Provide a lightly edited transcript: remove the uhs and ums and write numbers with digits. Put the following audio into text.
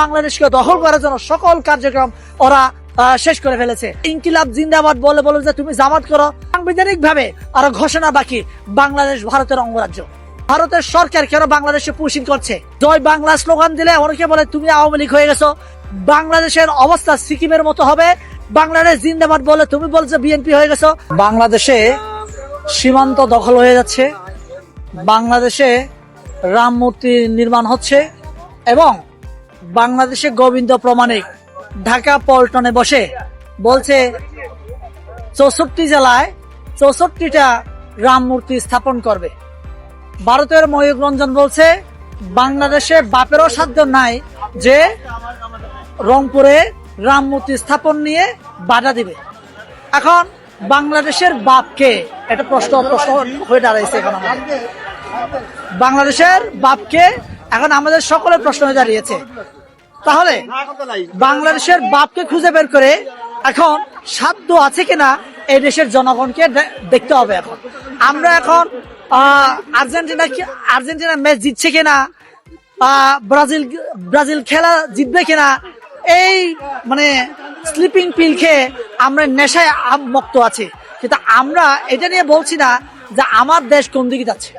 বাংলাদেশকে দখল করার জন্য সকল কার্যক্রম ওরা শেষ করে ফেলেছে। ইনকিলাব জিন্দাবাদ বলে বলে যে তুমি জামাত করো, সাংবিধানিক ভাবে ওরা ঘোষণা বাকি বাংলাদেশ ভারতের অঙ্গরাজ্য। ভারতের সরকার কেন বাংলাদেশে পুশিং করছে? জয় বাংলা স্লোগান দিলে অনেকে বলে তুমি আওয়ামী লীগ হয়ে গেছো, বাংলাদেশের অবস্থা সিকিমের মতো হবে। বাংলাদেশ জিন্দাবাদ বলে তুমি বলছো বিএনপি হয়ে গেছো। বাংলাদেশে সীমান্ত দখল হয়ে যাচ্ছে, বাংলাদেশে রাম মূর্তি নির্মাণ হচ্ছে এবং বাংলাদেশে গোবিন্দ প্রমাণিক ঢাকা পল্টনে বসে বলছে 64 জেলায় 64টা রাম মূর্তি স্থাপন করবে। ভারতের ময়ূক রঞ্জন বলছে বাংলাদেশে বাপেরও সাধ্য নাই যে রংপুরে রাম মূর্তি স্থাপন নিয়ে বাধা দিবে। এখন বাংলাদেশের বাপকে এটা প্রশ্ন হয়ে দাঁড়াইছে। এখন আমাদের বাংলাদেশের বাপকে এখন আমাদের সকলের প্রশ্ন হয়ে দাঁড়িয়েছে। তাহলে বাংলাদেশের বাপকে খুঁজে বের করে এখন সাধ্য আছে কিনা এই দেশের জনগণকে দেখতে হবে। এখন আমরা এখন আর্জেন্টিনা ম্যাচ জিতছে কিনা, ব্রাজিল খেলা জিতবে কিনা, এই মানে স্লিপিং পিল খেয়ে আমরা নেশায় মুক্ত আছি, কিন্তু আমরা এটা নিয়ে বলছি না যে আমার দেশ কোন দিকে যাচ্ছে।